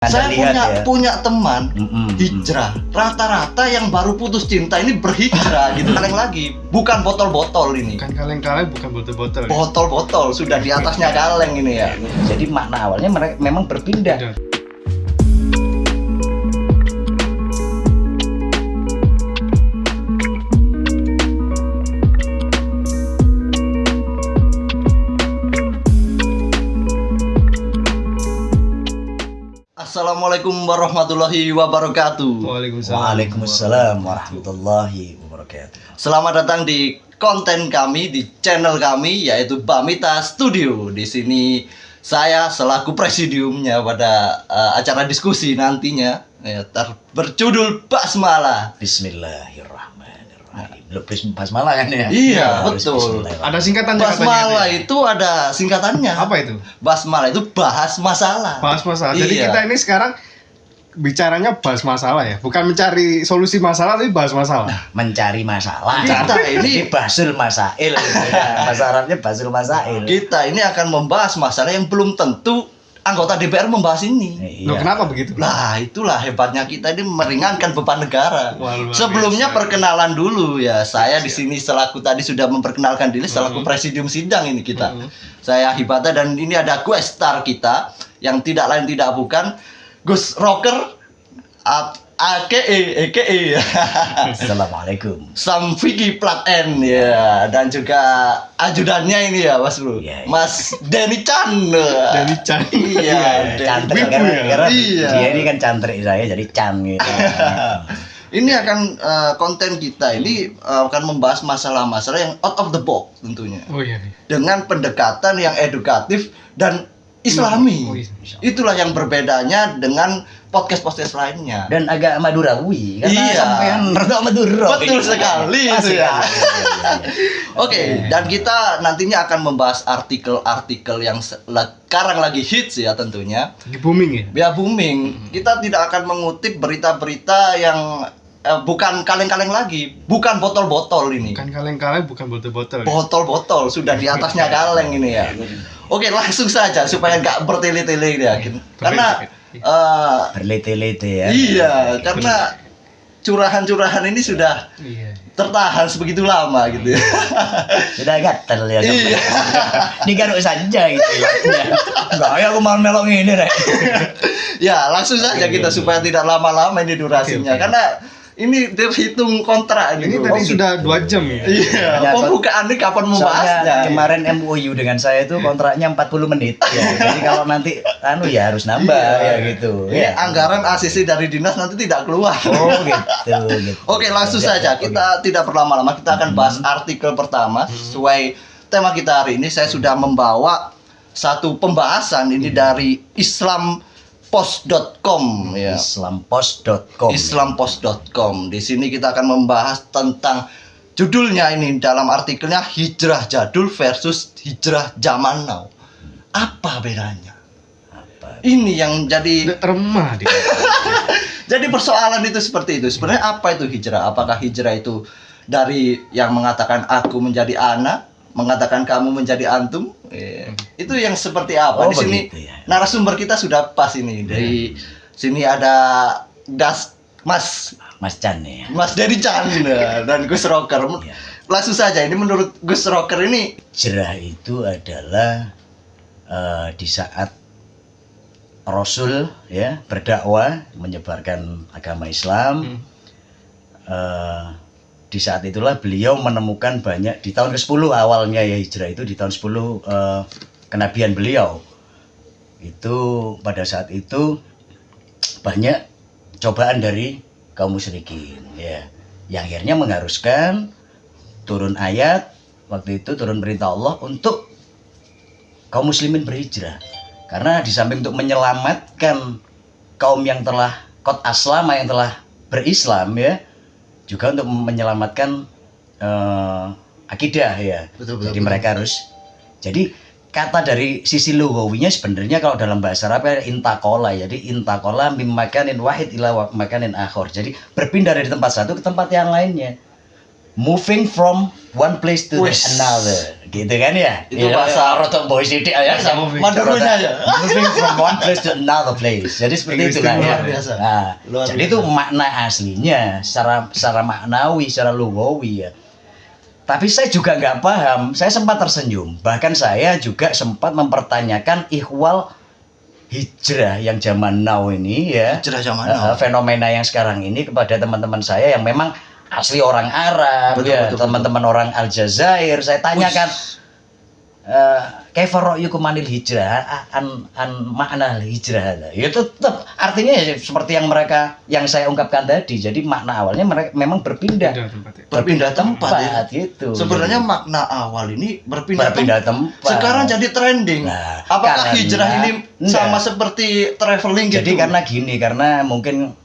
Saya punya teman hijrah. Mm-mm. Rata-rata yang baru putus cinta ini berhijrah gitu. Kaleng lagi, bukan botol-botol ini. Bukan kaleng-kaleng, bukan botol-botol. Botol-botol sudah di atasnya kaleng ini ya. Jadi makna awalnya mereka memang berpindah. Assalamualaikum warahmatullahi wabarakatuh. Waalaikumsalam warahmatullahi wabarakatuh. Selamat datang di konten kami, di channel kami, yaitu Bamita Studio. Di sini saya selaku presidiumnya pada acara diskusi nantinya, berjudul Basmalah. Bismillahirrahmanirrahim. Lu basmalah kan ya? Iya, Harus betul. bismillah. Ada singkatannya Basmalah katanya. itu ada singkatannya. Apa itu? Basmalah itu bahas masalah. Bahas masalah. Jadi Iya. kita ini sekarang bicaranya bahas masalah ya, bukan mencari solusi masalah tapi bahas masalah. Mencari masalah. Kita ini- basul masail. Bahasa Arabnya basul masail. Kita ini akan membahas masalah yang belum tentu anggota DPR membahas ini. Loh, Iya. kenapa begitu? Lah, itulah hebatnya kita ini meringankan beban negara. Wah, luar Sebelumnya biasa. perkenalan dulu ya. Saya di sini selaku tadi sudah memperkenalkan diri selaku presidium sidang ini kita. Saya Hibata dan ini ada guest star kita yang tidak lain tidak bukan Gus Rocker AKE Assalamualaikum. Sam Vicky Plat N ya, dan juga ajudannya ini ya Mas Bro. Iya, iya. Mas Denny Chan. Denny Chan. Iya, Cantrik Wibu karena, ya? karena Iya. dia ini kan cantrik saya jadi Chan gitu. Ini akan konten kita ini akan membahas masalah-masalah yang out of the box tentunya. Oh iya. Dengan pendekatan yang edukatif dan islami. Oh, iya. Itulah yang berbedanya dengan podcast-podcast lainnya. Dan agak madurawi karena Iya. sampean rada madura. Betul sekali itu Asik, ya. asik, iya, iya, iya. Oke, dan kita nantinya akan membahas artikel-artikel yang sekarang lagi hits ya tentunya. Lagi booming ya. Biar booming, kita tidak akan mengutip berita-berita yang bukan kaleng-kaleng lagi, bukan botol-botol ini. Bukan kaleng-kaleng, bukan botol-botol. Botol-botol sudah di atasnya kaleng ini ya. Oke, langsung saja supaya nggak bertele-tele ya. Karena Berlete-lete ya. iya, karena curahan-curahan ini sudah Iya. tertahan sebegitu lama gitu ya. Sudah gatel ya. Iya. Digaruk saja gitu ya. Enggak, ya aku mau melok ini rek. Ya, langsung saja kita supaya tidak lama-lama ini durasinya. Oke, oke. Karena ini dihitung kontrak Ini bro. tadi sudah 2 jam ya. Iya, Ya, pembukaan ini kapan membahasnya? Soalnya kemarin MOU dengan saya itu kontraknya 40 menit ya. Jadi kalau nanti ya harus nambah ya gitu. Ini Ya. anggaran ACC dari dinas nanti tidak keluar. Oh gitu. Oke, langsung saja. Kita tidak berlama-lama. Kita akan bahas artikel pertama sesuai tema kita hari ini. Saya sudah membawa satu pembahasan ini dari islampost.com ya. Islampost.com. Islampost.com. Di sini kita akan membahas tentang judulnya ini dalam artikelnya hijrah jadul versus hijrah zaman now. Apa bedanya? Apa? Ini yang jadi Udah remah dia. jadi persoalan itu seperti itu. Sebenarnya apa itu hijrah? Apakah hijrah itu dari yang mengatakan aku menjadi anak, mengatakan kamu menjadi antum? Itu yang seperti apa? Oh, Di sini begitu ya. narasumber kita sudah pas ini. Dari sini ada Mas Mas Chan ya. Mas Denny Chan dan Gus Rocker. Iya. Langsung saja, ini menurut Gus Rocker ini Hijrah itu adalah di saat Rasul ya berdakwah menyebarkan agama Islam. Di saat itulah beliau menemukan banyak di tahun ke-10 awalnya ya hijrah itu di tahun 10 kenabian beliau. Itu pada saat itu banyak cobaan dari kaum musyrikin ya. Yang akhirnya mengharuskan turun ayat waktu itu turun perintah Allah untuk kaum muslimin berhijrah. Karena di samping untuk menyelamatkan kaum yang telah qad aslama yang telah berislam ya, juga untuk menyelamatkan akidah ya. Betul. Jadi mereka harus. Jadi kata dari sisi lughawinya sebenarnya kalau dalam bahasa Arab ya intakola. Jadi intakola mim makanin wahid ila makanin akhor. Jadi berpindah dari tempat satu ke tempat yang lainnya. moving from one place to Wis. another, gitu kan ya? Itu bahasa rotok boy sidik ya. Madurunya ya. Moving from one place to another place. Jadi seperti itu lah ya. Luar biasa. Nah, Luar jadi biasa. itu makna aslinya secara maknawi, secara lugawi ya. Tapi saya juga nggak paham. Saya sempat tersenyum. Bahkan saya juga sempat mempertanyakan ihwal hijrah yang zaman now ini ya. Hijrah zaman now. Fenomena yang sekarang ini kepada teman-teman saya yang memang asli orang Arab, Betul, ya, betul, teman-teman orang Aljazair. Saya tanyakan, kaifa ra'yukum anil hijrah, an makna hijrah. Ya tetap artinya ya seperti yang saya ungkapkan tadi. Jadi makna awalnya mereka memang berpindah Berpindah tempat ya. gitu. Sebenarnya Jadi, makna awal ini berpindah tempat. Sekarang jadi trending. Nah, Apakah karena- hijrah ini sama enggak. seperti traveling gitu? Jadi karena mungkin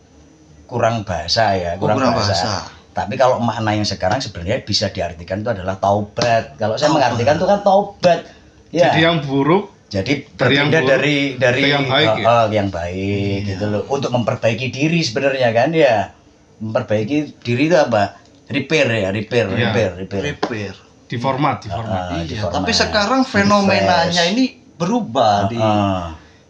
kurang bahasa ya, kurang bahasa. Tapi kalau makna yang sekarang sebenarnya bisa diartikan itu adalah taubat. Kalau saya Taubat. mengartikan itu kan taubat. Ya. Jadi yang buruk Jadi dari yang berpindah buruk dari ke yang baik ya? yang baik Iya. gitu loh. Untuk memperbaiki diri sebenarnya kan ya. Memperbaiki diri itu apa? Repair ya, repair. repair. diformat. Ah, Iya, diformat. tapi sekarang fenomenanya Refresh. ini berubah di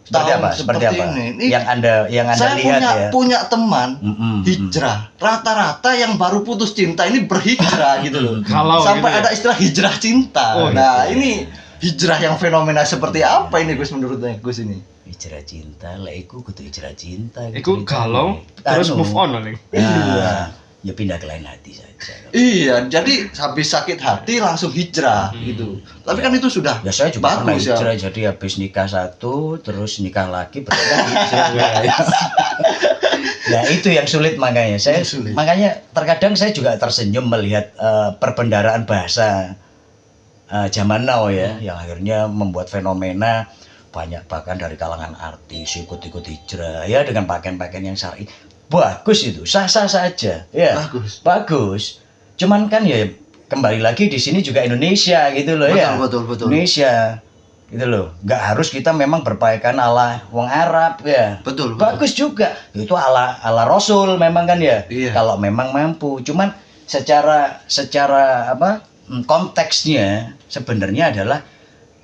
Seperti tahun apa? Seperti seperti apa? ini. Yang Anda saya lihat ya. punya teman Mm-mm. hijrah. Rata-rata yang baru putus cinta ini berhijrah gitu loh. Kalau Sampai gitu ya? ada istilah hijrah cinta. Oh, nah, gitu. ini hijrah yang fenomena seperti apa ini Gus menurut Gus ini? Hijrah cinta, lah iku kudu hijrah cinta. Iku galau terus move on paling. Iya. Ya pindah ke lain hati saja. Iya, jadi habis sakit hati langsung hijrah gitu. Tapi kan itu sudah Ya saya juga pernah bagus ya. hijrah, jadi habis nikah satu, terus nikah lagi, berarti kan hijrah. Nah itu yang sulit makanya. Sulit. Makanya terkadang saya juga tersenyum melihat perbendaraan bahasa zaman now ya, yang akhirnya membuat fenomena banyak bahkan dari kalangan artis ikut-ikut hijrah ya dengan pakaian-pakaian yang syar'i. Bagus itu, sah-sah saja. Ya. Bagus. Cuman kan ya kembali lagi di sini juga Indonesia gitu loh ya. Betul. Indonesia gitu loh. Nggak harus kita memang berpakaian ala wong Arab ya. Betul. Bagus juga. Itu ala Rasul memang kan ya. Iya. Kalau memang mampu. Cuman secara apa? Konteksnya sebenarnya adalah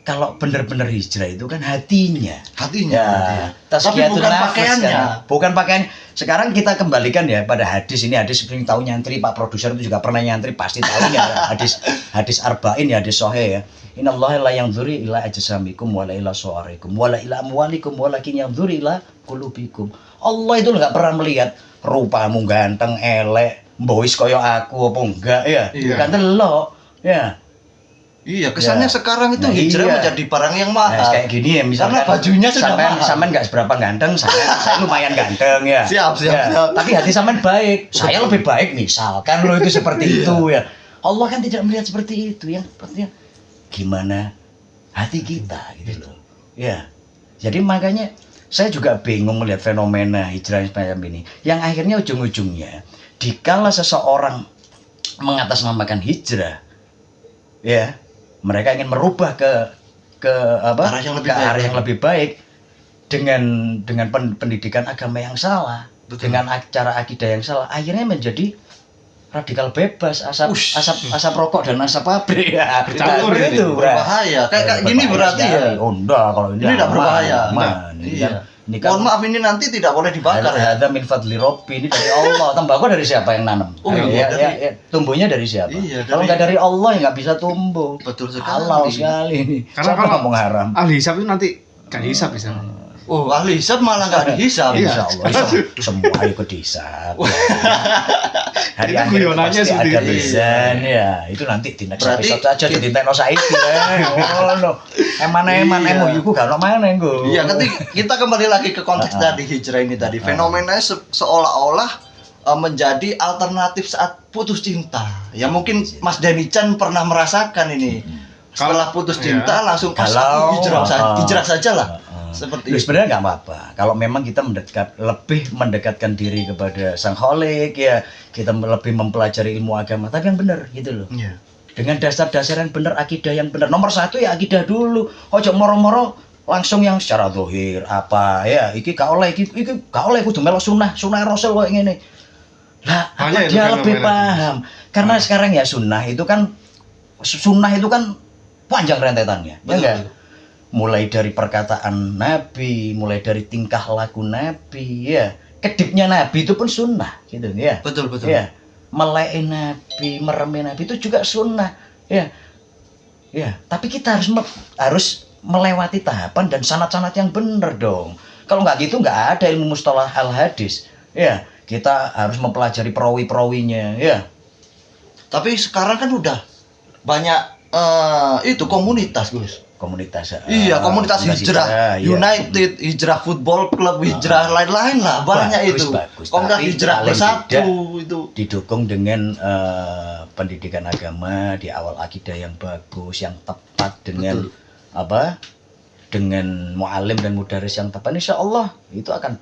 kalau benar-benar hijrah itu kan hatinya. Hatinya. Ya, Tapi tasqiyatul bukan nafas pakaiannya. kan. Bukan pakaian. Sekarang kita kembalikan ya pada hadis ini. Hadis sering tahu nyantri, Pak produser itu juga pernah nyantri, pasti tahu ya. Hadis arba'in ya, hadis sahih ya. Innallaha la yanzuri ila ajsamikum wala ila suwarikum wala ila amwalikum walakin yanzuri ila qulubikum. Allah itu nggak pernah melihat rupamu ganteng, elek, mbois koyo aku apa enggak ya. Iya. Bukan delok ya. Iya, kesannya Ya. sekarang itu Nah, hijrah iya. menjadi barang yang mahal. Nah, kayak gini ya, misalnya Karena bajunya sudah mahal. sampean nggak seberapa ganteng, saya lumayan ganteng ya. Siap. Ya, tapi hati sampean baik, saya lebih baik misalkan lo itu seperti itu ya. Allah kan tidak melihat seperti itu, yang sepertinya gimana hati kita gitu loh. Ya. Jadi makanya saya juga bingung melihat fenomena hijrah semacam ini. Yang akhirnya ujung-ujungnya dikala seseorang mengatasnamakan hijrah ya, mereka ingin merubah ke apa? Arah yang lebih ke baik. arah yang lebih baik dengan pendidikan agama yang salah, Betul. dengan cara akidah yang salah, akhirnya menjadi radikal bebas, asap rokok dan asap pabrik ya. Bercampur Nah, itu, berbahaya. Kayak gini berarti ya. Oh enggak, kalau ini Ini tidak aman, berbahaya. aman. Iya. Ini kan Mohon maaf ini nanti tidak boleh dibakar ya. ada min fadli Rabbi, ini dari Allah. Tembakau dari siapa yang nanam? Oh, iya, ya, tumbuhnya dari siapa? Iya, Kalau dari- nggak dari Allah ya nggak bisa tumbuh. Betul sekali. Halal sekali ini. Karena Siapa kalau ngomong haram? ahli hisab itu nanti gak hisab bisa. Oh, ahli hisab malah nggak dihisab. Iya. Insya Allah, semua ikut dihisab. Hari Itu akhir itu guyonannya pasti seperti ada itu. mizan ya. Itu nanti di next Berarti episode saja kita- jadi tekno saiki ya. Oh no. Eman-eman Iya. emu iku gak ono maneh nggo. Iya, ketika kita kembali lagi ke konteks tadi hijrah ini tadi. Fenomenanya seolah-olah menjadi alternatif saat putus cinta. Ya mungkin Mas Denny Chan pernah merasakan ini. Setelah putus cinta langsung Kalau hijrah saja lah. Seperti Loh, itu. sebenarnya nggak apa-apa. Kalau memang kita lebih mendekatkan diri kepada Sang Khalik ya, kita lebih mempelajari ilmu agama, tapi yang benar gitu loh. Iya. Dengan dasar-dasar yang benar, akidah yang benar. Nomor satu ya akidah dulu. Ojo moro-moro langsung yang secara zahir apa ya, iki gak oleh, iki gak oleh kudu melok sunah Rasul kok ngene. Lah, apa Makanya itu dia lebih fenomena. paham. Karena sekarang ya sunnah itu kan panjang rentetannya. Ya Betul, enggak? betul. Mulai dari perkataan Nabi, mulai dari tingkah laku Nabi, ya. Kedipnya Nabi itu pun sunnah, gitu ya. Betul, betul. Ya. Melein Nabi, meremin Nabi itu juga sunnah. Ya. Ya, tapi kita harus melewati tahapan dan sanad-sanad yang benar dong. Kalau nggak gitu nggak ada ilmu mustalah al hadis. Ya, kita harus mempelajari perawi-perawinya. Ya, Tapi sekarang kan udah banyak itu komunitas, Gus. komunitas. Iya, komunitas hijrah, iya. United, hijrah football club, hijrah lain-lain lah, banyak Bagus, itu. bagus. Komunitas Tapi hijrah paling bersatu tidak itu. Didukung dengan pendidikan agama di awal akidah yang bagus, yang tepat dengan apa? Dengan mualim dan mudaris yang tepat, insya Allah itu akan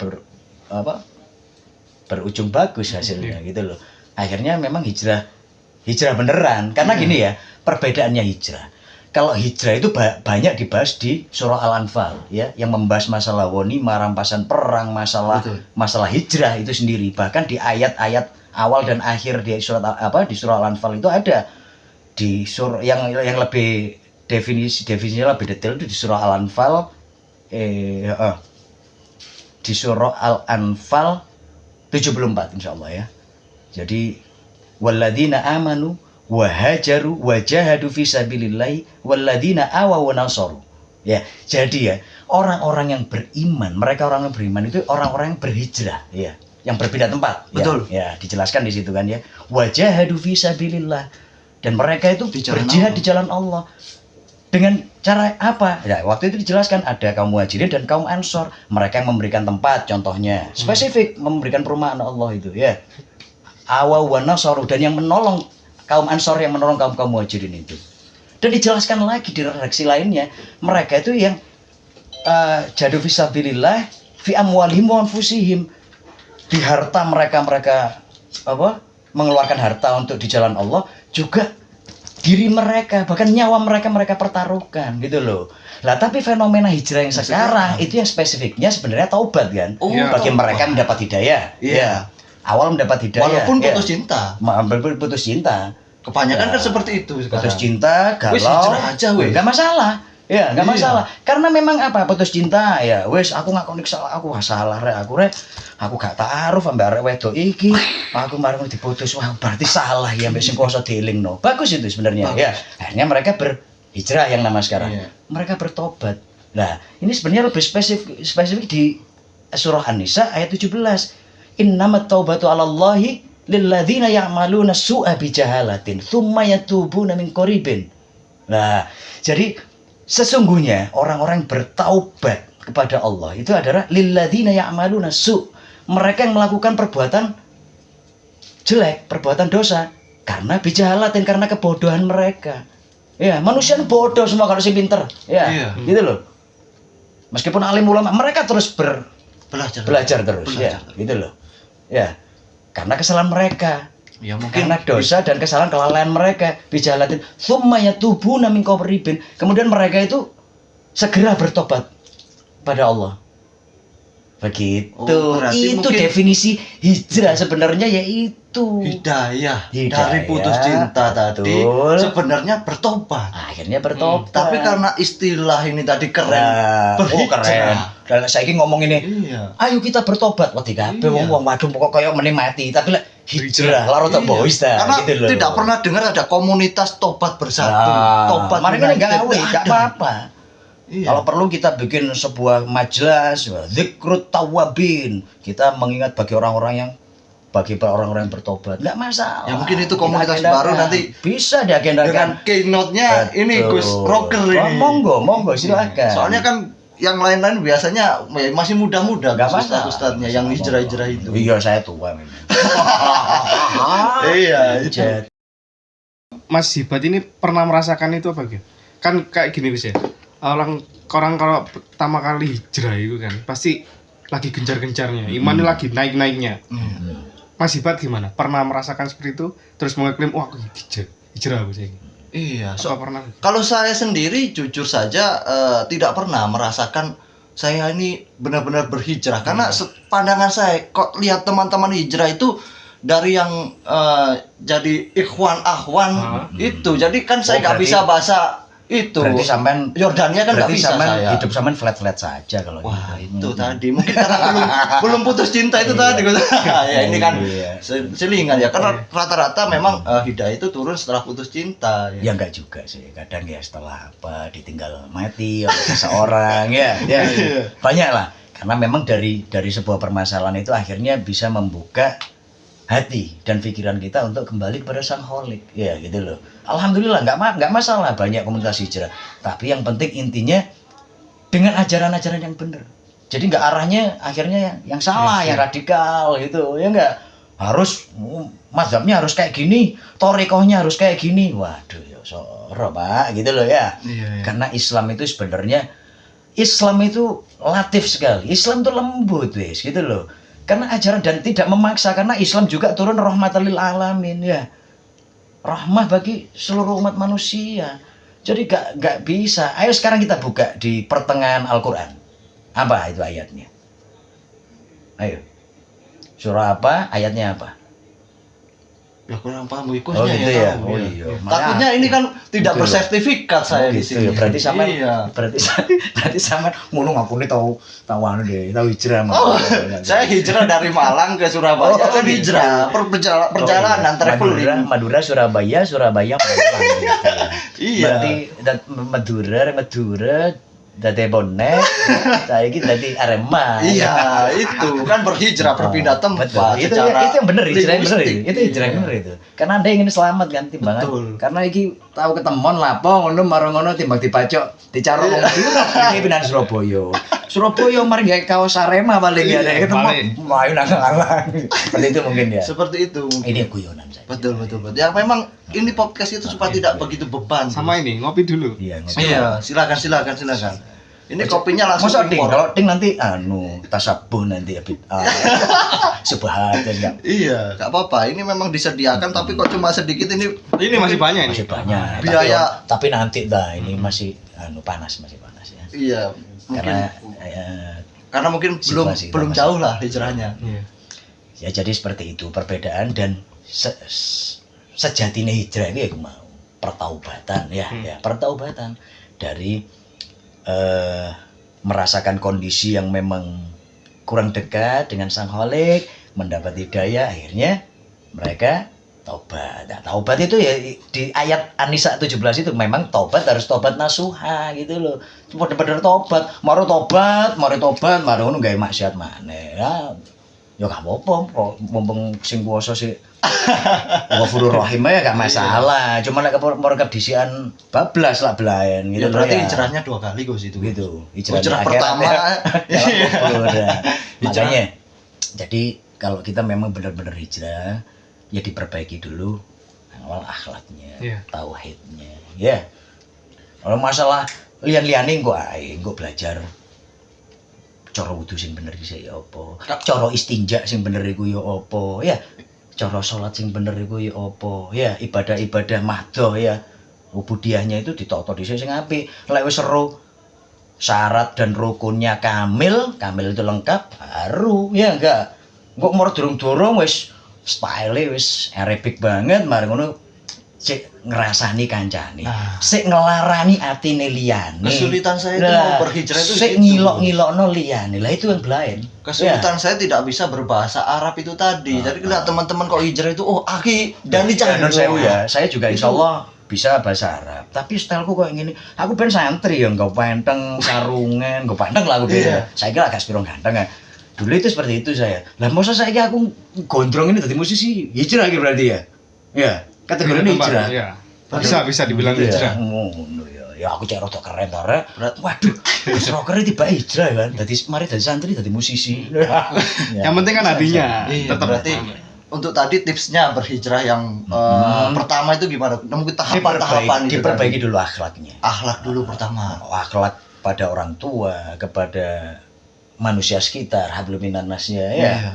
berujung bagus hasilnya gitu loh. Akhirnya memang hijrah beneran karena gini ya, perbedaannya hijrah. Kalau hijrah itu banyak dibahas di surah Al-Anfal ya, yang membahas masalah ghanimah, rampasan perang, masalah hijrah itu sendiri. Bahkan di ayat-ayat awal dan akhir di surah Al-Anfal itu ada di surah yang lebih definisinya lebih detail itu di surah Al-Anfal di surah Al-Anfal 74 insyaallah ya. Jadi walladzina amanu wa hajaru wa jahadu fi sabilillahi walladzina awaw wa nasaru. Ya, jadi ya, orang-orang yang beriman, orang yang beriman itu orang-orang yang berhijrah ya, yang berpindah tempat. Betul. Ya, dijelaskan di situ kan ya. Wa jahadu fi sabilillah. Dan mereka itu Di jalan berjihad Allah. di jalan Allah. Dengan cara apa? Ya, waktu itu dijelaskan ada kaum muhajirin dan kaum ansor. Mereka yang memberikan tempat, contohnya spesifik memberikan perumahan Allah itu ya. Awaw wa nasaru, dan yang menolong kaum ansor, yang menolong kaum muhajirin itu. Dan dijelaskan lagi di redaksi lainnya, mereka itu yang jadu fisabilillah fi amwalihim wa anfusihim, di harta mereka mengeluarkan harta untuk di jalan Allah, juga diri mereka, bahkan nyawa mereka pertaruhkan gitu loh. Lah tapi fenomena hijrah yang sekarang itu yang spesifiknya sebenarnya taubat kan. Oh, bagi taubat. mereka mendapat hidayah. Iya. Ya. Awal mendapat hidayah. Walaupun ya. putus cinta. Walaupun putus cinta. Kebanyakan Ya. kan seperti itu sekarang. Putus cinta, Wis, galau, hijrah aja, wis. nggak masalah. Ya, nggak Iya. masalah. Karena memang apa? Putus cinta, ya, wes aku ngakoni salah, aku salah rek, aku gak taaruf ambek arek wedok iki. Aku marang diputus, wah berarti salah ya ambek sing kuasa dielingno. Bagus itu sebenarnya. Bagus. Ya, akhirnya mereka berhijrah yang nama sekarang. Iya. Mereka bertobat. Nah, ini sebenarnya lebih spesifik di surah An-Nisa ayat 17. Innamat taubatu 'alallahi lilladzina ya'maluna su'a bijahalatin tsumma yatubuna min qaribin. Nah, jadi sesungguhnya orang-orang yang bertaubat kepada Allah itu adalah lilladzina ya'maluna su', mereka yang melakukan perbuatan jelek, perbuatan dosa karena bijahalatin, karena kebodohan mereka. Ya, manusia bodoh semua kalau si pinter. Ya, Iya. gitu loh. Meskipun alim ulama, mereka terus belajar terus, ya, gitu loh. Ya, karena kesalahan mereka, Ya mungkin karena dosa dan kesalahan kelalaian mereka, bijalatin tsumma yatubuna min qaribin. Kemudian mereka itu segera bertobat pada Allah. Begitu. Oh, berarti Itu mungkin definisi hijrah sebenarnya, yaitu hidayah Hidayah, dari putus cinta tadi betul. sebenarnya bertobat. akhirnya bertobat. Tapi karena istilah ini tadi keren, Nah, berhijrah. keren. Kalau saiki ngomong ini, Iya. ayo kita bertobat. Wah, kabeh Iya. wong waduh pokok kaya meneh mati, tapi lek hijrah laro tok Iya. bois ta, Karena gitu loh. tidak pernah dengar ada komunitas tobat bersatu, Nah, tobat mari kita united, gawe, nggak enggak ada. apa-apa. Iya. Kalau perlu kita bikin sebuah majelis zikrut tawabin. Kita mengingat bagi orang-orang yang bertobat. Enggak masalah. Ya, mungkin itu Kita komunitas agendakan. baru nanti bisa dengan diagendakan. keynote-nya ini Betul. Gus Rocker Oh, ini. monggo silakan. Soalnya kan yang lain-lain biasanya masih muda-muda Nggak masalah. ustadz-ustadznya yang hijrah-hijrah itu. Iya, saya tua memang. Iya, itu. Jadi, Mas Hibat ini pernah merasakan itu apa gitu? Kan kayak gini Gus ya. Orang kalau pertama kali hijrah itu kan pasti lagi gencar-gencarnya, imannya lagi naik-naiknya. Hmm. Mas Hibat gimana? Pernah merasakan seperti itu? Terus mengeklaim, wah aku hijrah aku ini. Iya, Apa pernah? kalau saya sendiri jujur saja tidak pernah merasakan saya ini benar-benar berhijrah karena pandangan saya kok lihat teman-teman hijrah itu dari yang jadi ikhwan ahwan itu. Jadi kan saya nggak berarti- bisa bahasa itu. Berarti sampean Yordania kan nggak berarti bisa sampean saya. hidup sampean flat-flat saja kalau Wah gitu. itu tadi mungkin karena belum putus cinta itu tadi ya ini kan Iya. selingan ya karena rata-rata memang hidayah itu turun setelah putus cinta Ya enggak juga sih, kadang ya setelah apa ditinggal mati oleh seseorang ya banyak lah, karena memang dari sebuah permasalahan itu akhirnya bisa membuka hati dan pikiran kita untuk kembali kepada sang kholik ya gitu loh. Alhamdulillah nggak masalah banyak komunitas hijrah, tapi yang penting intinya dengan ajaran-ajaran yang benar, jadi nggak arahnya akhirnya yang salah, yang radikal gitu ya, nggak harus mazhabnya harus kayak gini, thariqahnya harus kayak gini, waduh ya soro pak gitu loh ya. Iya. Karena Islam itu sebenarnya latif sekali, Islam itu lembut wes gitu loh, karena ajaran dan tidak memaksa, karena Islam juga turun rahmatan lil alamin ya, rahmah bagi seluruh umat manusia. Jadi gak bisa. Ayo sekarang kita buka di pertengahan Al-Quran, apa itu ayatnya, ayo surah apa, ayatnya apa? Ya kurang paham Oh ikutnya gitu ya. tahu, Oh ya. iya. Takutnya ini kan tidak Gitu. bersertifikat saya di gitu sini. ya. Berarti sama Iya. berarti sama ngono ngapune tahu anu deh, tahu hijrah. Oh, saya hijrah dari Malang ke Surabaya Oh, kan gitu. hijrah perjalanan traveling. Madura, Surabaya, Malang gitu. Iya. Berarti Madura dadi bonek, saiki dadi Arema. Iya, itu kan berhijrah berpindah tempat Betul. secara Itu yang benar, hijrah yang benar linguistik. itu hijrah yang benar itu. Karena Anda ingin selamat kan timbangan. Betul. Karena iki tahu ketemon lapo ngono marang ngono timbang dipacok, dicarok wong iki pindah Surabaya mari gawe kaos Arema paling ya Iya, ketemu. paling. Ayo nang-nang. Seperti itu mungkin ya. Seperti itu. Ini guyonan saya. Betul. Ya memang ini podcast itu supaya tidak begitu beban. Sama ini ngopi dulu. Iya, Iya, silakan. Ini kopinya langsung Masa ding, impor. kalau ding nanti tasabuh nanti ya subhat enggak. Iya, nggak apa-apa. Ini memang disediakan, tapi kok cuma sedikit ini. Ini masih banyak ini. Masih banyak. Biaya- tapi nanti dah ini masih masih panas ya. Iya, mungkin Karena mungkin situasi belum kita jauh lah hijrahnya. Iya. ya jadi seperti itu perbedaan dan sejatinya hijrah itu ya mau pertaubatan ya, pertaubatan dari merasakan kondisi yang memang kurang dekat dengan sang kholik, mendapat hidayah, akhirnya mereka taubat. Nah, taubat itu ya di ayat An-Nisa 17 itu memang taubat harus taubat nasuha gitu loh. Bener-bener taubat, mari ngono gawe maksiat maneh. Ya gak apa-apa, kok mumpung sing kuwasa sih Ghafurur Rahim ya gak masalah. Cuma nek mereka disian bablas lah belayan gitu. Ya berarti ya. hijrahnya 2 kali Gus itu. Gitu. Hijrah akhirat pertama. ya. Dalam kubur, ya. Hijrah. Makanya jadi kalau kita memang benar-benar hijrah ya diperbaiki dulu awal akhlaknya, Iya. tauhidnya. Ya. Kalau masalah lian-liane engko belajar cara wudu sing bener iki ya apa, cara istinja sing bener iku ya apa, ya cara salat sing bener iku ya apa, ya ibadah-ibadah mahdoh ya ubudiahnya itu ditata dhisik sing apik. Lek wis seru syarat dan rukunnya kamil itu lengkap baru ya enggak kok mau durung-durung wis style wis Arabic banget mari ngono sik ngrasani kancane, Nah. sik ngelarani atine liyane. Kesulitan saya itu Nah, mau berhijrah itu sik gitu. ngilok-ngilokno liyane. Lah itu yang lain. Kesulitan saya tidak bisa berbahasa Arab itu tadi. Jadi kalau teman-teman kok hijrah itu dan ini Dan jangan saya ya, saya juga Itu- insya Allah bisa bahasa Arab. Tapi styleku kok ngene. Aku ben santri ya, nggo penteng, sarungan, nggo penteng lah aku beda. Iya. Saya kira agak spiro ganteng ya. Dulu itu seperti itu saya. Lah masa saya aku gondrong ini jadi musisi hijrah gitu berarti ya. Ya, kategori ini hijrah. Iya. Bisa dibilang Gitu ya. hijrah. Ngono ya. Ya aku cek rada keren to, Rek. Berat. Waduh, wis rocker tiba hijrah kan. Mari dadi santri, dadi musisi. Ya. Yang penting kan hatinya. Iya, Tetap berarti untuk tadi tipsnya berhijrah yang pertama itu gimana? Mungkin tahapan-tahapan itu diperbaiki tadi. dulu akhlaknya. Akhlak dulu pertama. Akhlak pada orang tua, kepada manusia sekitar, hablum minan nasnya ya. Iya.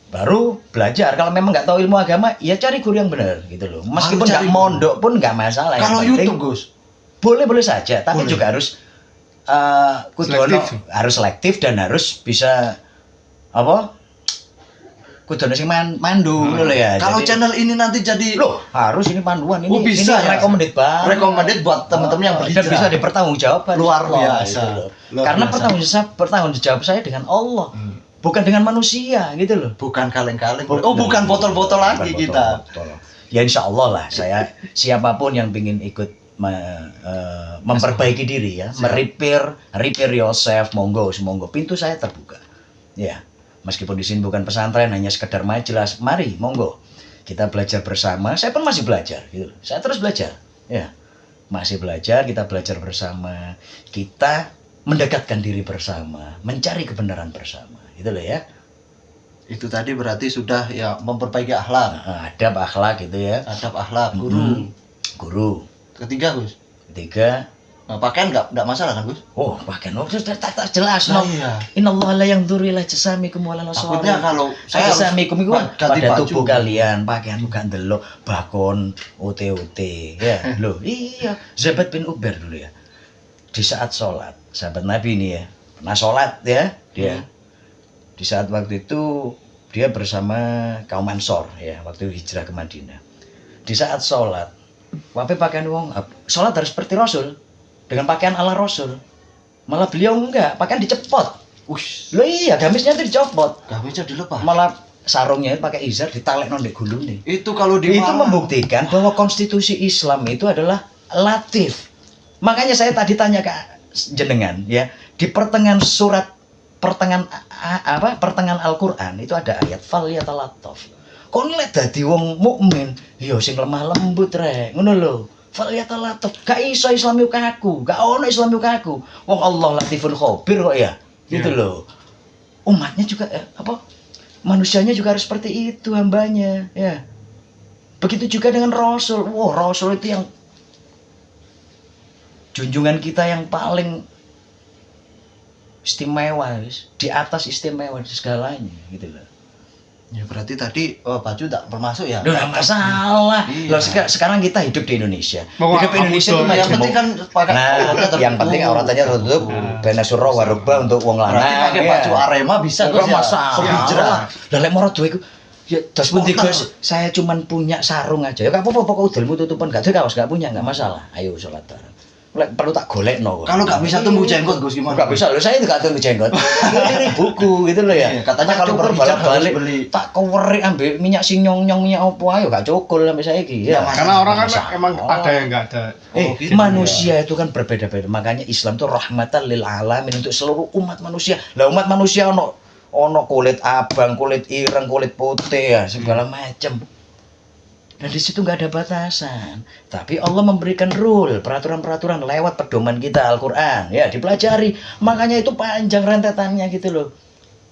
Baru belajar. Kalau memang nggak tahu ilmu agama, ya cari guru yang benar gitu loh. Meskipun Cari nggak guru. mondok pun nggak masalah. Yang Kalau penting- YouTube, Gus. boleh saja, tapi Boleh. juga harus kudu Selektif. harus selektif dan harus bisa apa? kudu sing mandu ngono lho ya. Kalau Jadi, channel ini nanti jadi loh, harus ini panduan ini. Oh, bisa ini ya? recommended banget. recommended buat teman-teman yang Dan berhijrah. bisa dipertanggungjawabkan. Luar Wah, biasa. itu loh. Luar Karena biasa. pertanggungjawab saya dengan Allah, bukan dengan manusia gitu loh. Bukan kaleng-kaleng. Oh, bukan botol-botol lagi Bukan kita. botol-botol. Ya insya Allah lah, saya siapapun yang ingin ikut memperbaiki diri ya, repair yourself, monggo, pintu saya terbuka. Ya, meskipun di sini bukan pesantren, hanya sekedar majelis, mari, monggo, kita belajar bersama. Saya pun masih belajar, gitu. Saya terus belajar, ya, masih belajar, kita belajar bersama, kita mendekatkan diri bersama, mencari kebenaran bersama, gitu loh ya. Itu tadi berarti sudah ya memperbaiki akhlak. Adab akhlak gitu ya. Adab akhlak, guru. Guru. Ketiga, Gus. Ketiga, Pakaian nggak masalah kan, Gus? oh pakaian tak jelas Nah, no. iya. Innallaha la yanzuru ila jasamikum wala Takutnya kalau saya harus jasamikum itu kan ganti pada baju. tubuh kalian, pakaianmu gak ndelok bakon OT ya. Loh, iya, Zaid bin Ubair dulu ya. Di saat sholat, sahabat Nabi ini ya. Pernah sholat ya, dia. Di saat waktu itu dia bersama kaum Ansor ya, waktu hijrah ke Madinah. Di saat sholat, wape pakaian wong sholat harus seperti Rasul, dengan pakaian ala Rasul. Malah beliau enggak, pakaian dicepot. Ush, Loh iya, gamisnya itu dicopot. gamisnya dilepas. Malah sarungnya itu pakai izar ditalek ndek gulune. Itu kalau di Itu Malang. membuktikan bahwa konstitusi Islam itu adalah latif. Makanya saya tadi tanya ke jenengan ya, di pertengahan pertengahan Al-Qur'an itu ada ayat fal yatalattaf. Kok nek dadi wong mukmin, ya sing lemah lembut rek, ngono lho. Fal yatalattaf, gak iso Islam yo kaku, gak ono Islam yo kaku. Wong Allah latiful khabir kok ya. Gitu loh. Umatnya juga manusianya juga harus seperti itu hambanya, ya. Begitu juga dengan Rasul. Wah, Rasul itu yang junjungan kita yang paling istimewa, di atas istimewa di segalanya, gitu loh. Ya berarti tadi baju tak termasuk ya? Loh, nggak masalah. Iya. Loh, sekarang kita hidup di Indonesia. Bahwa Hidup Indonesia itu aku yang majemuk. penting kan pakai Nah, auratnya tertutup. yang penting auratnya tertutup. Bena surah warubah untuk wong lanang. Berarti pakai ya. baju Arema bisa Enggak Gus ya? masalah. Hijrah. Lah lek moro duwe iku ya das pundi Supporter. Gus, saya cuman punya sarung aja. Ya gak apa-apa pokok udelmu tutupan gak duwe kaos gak punya enggak masalah. Ayo salat bareng. Lek perlu tak golekno. Kalau nggak bisa tumbuh jenggot, Gus, gimana? Enggak bisa loh, saya itu gak tumbuh jenggot. Ini buku gitu loh ya. Iya, katanya kalau cukur berhijab harus balik beli. tak keweri ambil minyak sinyong-nyongnya opo ayo gak cukul sampai saiki ya. Karena orang kan Masalah. emang ada yang nggak ada. gitu. Manusia itu kan berbeda-beda. Makanya Islam itu rahmatan lil alamin untuk seluruh umat manusia. Lah umat manusia ono kulit abang, kulit ireng, kulit putih ya, segala macam. Dan di situ nggak ada batasan. Tapi Allah memberikan rule, peraturan-peraturan lewat pedoman kita Al-Qur'an. Ya, dipelajari. Makanya itu panjang rentetannya gitu loh.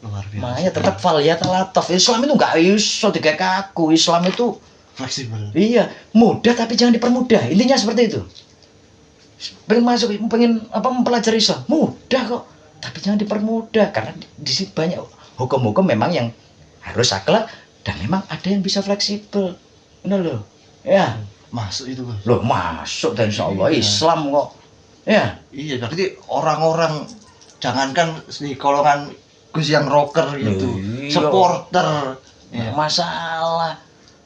Luar biasa. Makanya tetap fal yatalataf. Islam itu nggak iso digawe kaku. Islam itu Fleksibel. iya, mudah tapi jangan dipermudah. Intinya seperti itu. Pengen mempelajari Islam, mudah kok. Tapi jangan dipermudah karena di sini banyak hukum-hukum memang yang harus saklek dan memang ada yang bisa fleksibel. Benar loh. Ya. Masuk itu, Gus. Loh, masuk dan insyaallah Iya. Islam kok. Ya. Iya, berarti orang-orang jangankan di golongan Gus yang rocker gitu, Iya. supporter, Nggak ya. masalah.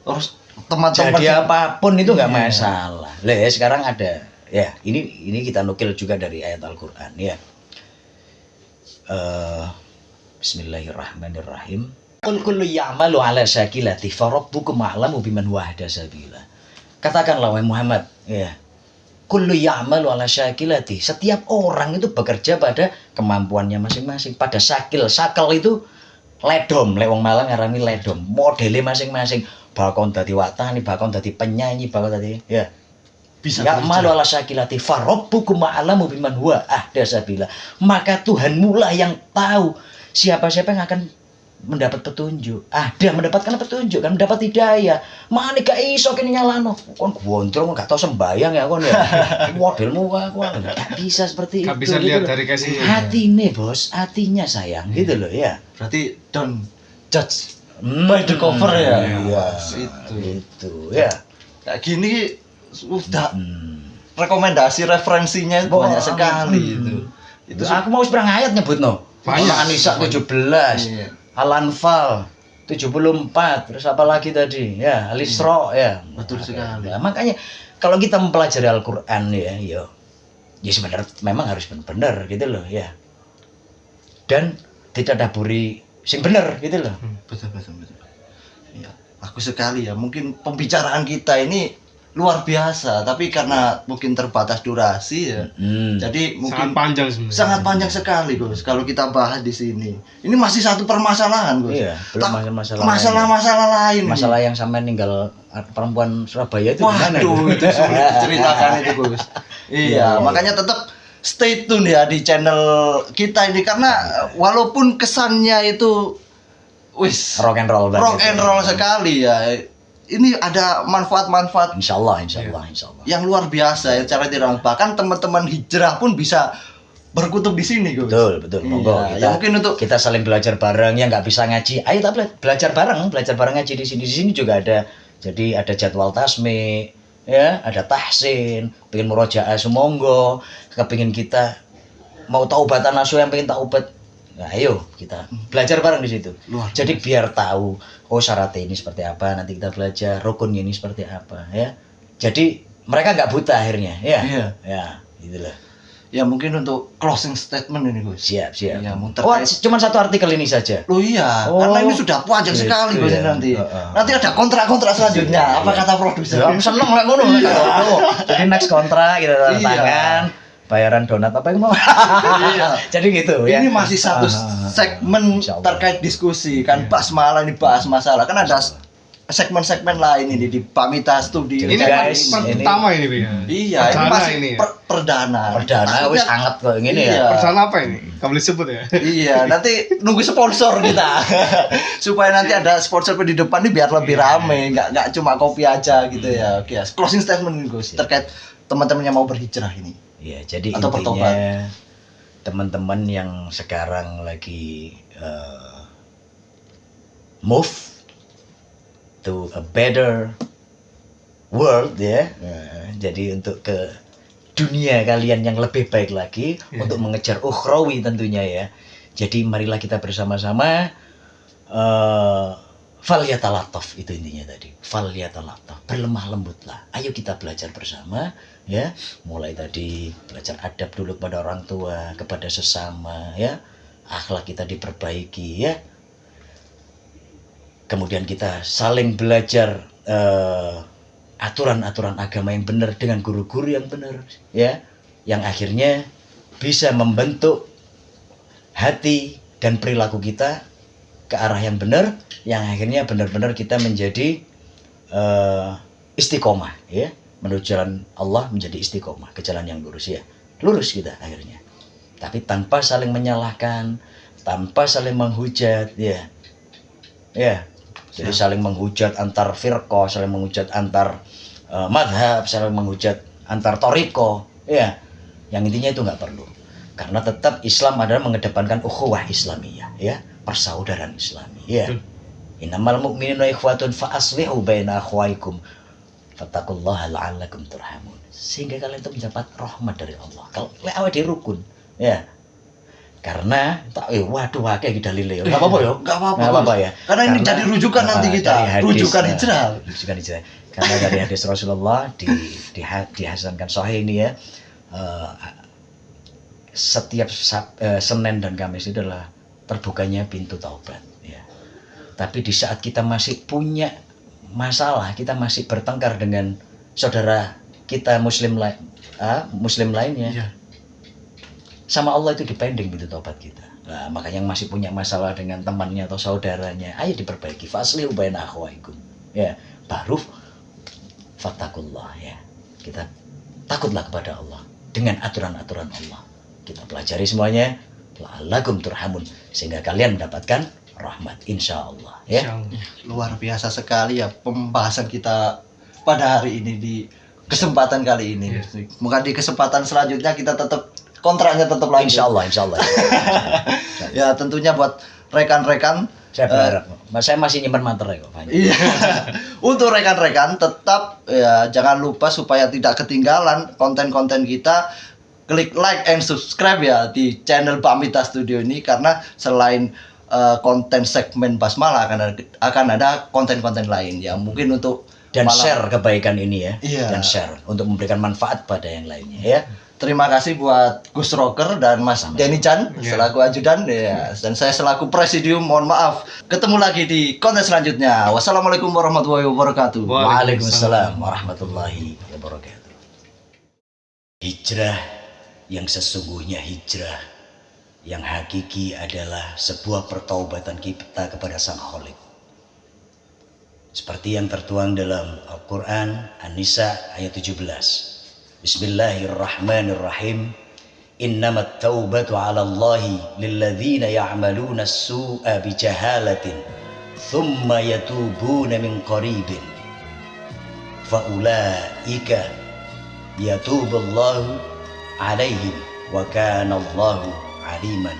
Terus teman-teman Jadi apapun itu nggak Iya. masalah. Lah ya sekarang ada ya ini kita nukil juga dari ayat Al-Qur'an ya. Bismillahirrahmanirrahim. Qul kullu ya'malu 'ala syakilati fa rabbukum a'lamu biman huwa ahda sabila. Katakanlah wahai Muhammad, ya. Kullu ya'malu 'ala syakilati. Setiap orang itu bekerja pada kemampuannya masing-masing, pada sakil. Sakal itu ledom, lek wong Malang ngarani ledom. Modele masing-masing. Bakon dadi watani, bakon dadi penyanyi, bakon dadi ya. bisa Ya malu ala syakilati farabbukum a'lamu biman huwa ahda sabila. Maka Tuhanmu lah yang tahu siapa-siapa yang akan mendapat petunjuk. Mendapatkan petunjuk kan, mendapat hidayah. Mana gak iso kene nyalano. Kon gondrong gak tau sembayang ya kon ya. Modelmu kon gak bisa seperti Nggak itu. bisa gitu lihat loh. dari casingnya. Hatine, Bos, hatinya sayang gitu loh ya. Berarti don't judge by the cover ya. Iya, Itu. ya. Kayak gini sudah Hmm. rekomendasi referensinya itu banyak sekali itu. Itu Aku mau seberang ayat nyebut no. Banyak. An-Nisa 17, Iya. Al-Anfal 74, terus apa lagi tadi? Ya, Al-Isra ya. Betul sekali. Nah, makanya kalau kita mempelajari Al-Qur'an ya, ya sebenarnya memang harus benar gitu loh ya. Dan ditadaburi sing bener gitu loh. Betul. Ya, aku sekali ya. Mungkin pembicaraan kita ini luar biasa, tapi karena mungkin terbatas durasi ya. Jadi Sangat mungkin panjang sebenarnya. sangat panjang sekali, Gus. Kalau kita bahas di sini. Ini masih satu permasalahan, Gus. Iya, belum masalah Masalah-masalah lain. masalah yang sampai ninggal perempuan Surabaya itu gimana? Waduh, itu sulit diceritakan itu, Gus. Iya, makanya tetap stay tune ya di channel kita ini karena walaupun kesannya itu wis Rock and roll sekali ya. Ini ada manfaat-manfaat Insyaallah. yang luar biasa ya cara tidak bahkan teman-teman hijrah pun bisa berkutub di sini, Gus. Betul. Monggo Iya, kita ya mungkin untuk kita saling belajar bareng yang nggak bisa ngaji. Ayo kita belajar bareng ngaji di sini. Di sini juga ada. Jadi ada jadwal tasmi, ya, ada tahsin, pengen murojaah semonggo, kepingin kita mau taubatan nasu yang pengen taubat. Nah, ayo kita belajar bareng di situ. Luar Jadi biar tahu syaratnya ini seperti apa, nanti kita belajar rukunnya ini seperti apa, ya. Jadi mereka nggak buta akhirnya, ya. Iya. Ya, itulah. ya mungkin untuk closing statement ini, Gus. Siap. Ya, Cuma satu artikel ini saja. Oh iya, Oh, karena ini sudah panjang gitu sekali Gus ya. nanti. Nanti ada kontrak-kontrak selanjutnya. Apa kata produser? Ya, seneng lah ngono. Jadi next kontrak kita tanda Iya. tangan, bayaran donat apa yang mau. Iya. Jadi gitu ya. Ini masih satu segmen Insyaallah. terkait diskusi kan basmalah ini bahas masalah kan ada segmen-segmen lain ini di Pamita Studio. Jadi Ini guys, pertama ini, Bi. Iya, ini Perdana masih ini ya? perdana. Perdana wis anget kok ngene Iya. ya. Perusahaan apa ini? Kamu boleh sebut ya? Iya, nanti nunggu sponsor kita. Supaya nanti ada sponsor di depan nih biar lebih rame, nggak cuma kopi aja gitu ya. Oke, closing statement nih, Gus terkait teman-teman yang mau berhijrah ini. Iya, jadi Atau intinya bertobat. teman-teman yang sekarang lagi move to a better world ya. Jadi untuk ke dunia kalian yang lebih baik lagi untuk mengejar ukhrawi tentunya ya. Jadi marilah kita bersama-sama falyatalattaf itu intinya tadi. Falyatalattaf, berlemah lembutlah. Ayo kita belajar bersama ya. Mulai tadi belajar adab dulu kepada orang tua, kepada sesama ya. Akhlak kita diperbaiki ya. Kemudian kita saling belajar aturan-aturan agama yang benar dengan guru-guru yang benar ya, yang akhirnya bisa membentuk hati dan perilaku kita ke arah yang benar, yang akhirnya benar-benar kita menjadi istiqomah ya, menuju jalan Allah, menjadi istiqomah ke jalan yang lurus ya, lurus kita akhirnya, tapi tanpa saling menyalahkan, tanpa saling menghujat ya. Jadi saling menghujat antar firqah, saling menghujat antar madhab, saling menghujat antar toriko, ya. Yang intinya itu nggak perlu, karena tetap Islam adalah mengedepankan ukhuwah Islamiyah, ya, persaudaraan Islami, ya. Innamal mu'minuna ikhwatun fa aslihu baina akhwaikum fattaqullaha la'allakum turhamun. Sehingga kalian itu mendapat rahmat dari Allah. Kalau awake dhewe rukun, ya. Karena waduh akeh dalile. Enggak apa-apa ya. Enggak apa-apa. Nggak apa-apa ya. Karena ini jadi rujukan nanti kita. dari hadis, Rujukan hijrah. Rujukan hijrah. Karena dari hadis Rasulullah dihasankan sahih ini ya. Setiap Senin dan Kamis itu adalah terbukanya pintu taubat ya. Tapi di saat kita masih punya masalah, kita masih bertengkar dengan saudara kita muslim lainnya. Iya. Sama Allah itu dipending pintu taubat kita. Nah, makanya yang masih punya masalah dengan temannya atau saudaranya, ayo diperbaiki. Faslihu baina akhwaikum. Ya, baru fattakullah ya. Kita takutlah kepada Allah dengan aturan-aturan Allah. Kita pelajari semuanya, la'allakum turhamun, sehingga kalian mendapatkan rahmat insyaallah ya. Luar biasa sekali ya pembahasan kita pada hari ini di kesempatan kali ini. Semoga di kesempatan selanjutnya kita tetap kontraknya tetap lanjut. Insyaallah. Ya tentunya buat rekan-rekan Saya berharap, saya masih nyimpen materai kok banyak. iya. Untuk rekan-rekan tetap ya jangan lupa supaya tidak ketinggalan konten-konten kita, klik like and subscribe ya di channel Pamita Studio ini, karena selain konten segmen basmalah akan ada konten-konten lain yang mungkin untuk Dan malam- share kebaikan ini ya. Iya. Dan share untuk memberikan manfaat pada yang lainnya ya. Terima kasih buat Gus Rocker dan Mas Denny Chan Iya. selaku ajudan ya, dan saya selaku presidium. Mohon maaf. Ketemu lagi di konten selanjutnya. Wassalamualaikum warahmatullahi wabarakatuh. Waalaikumsalam warahmatullahi wabarakatuh. Hijrah yang sesungguhnya hijrah yang hakiki adalah sebuah pertaubatan kita kepada Sang Khalik. Seperti yang tertuang dalam Al-Quran An-Nisa ayat 17. Bismillahirrahmanirrahim. Innamat taubatu 'ala Allahi lilladzina ya'maluna as-su'a bijahalatin thumma yatubuna min qaribin faulaika yatubullahu 'alaihim wa kana Allahu 'aliman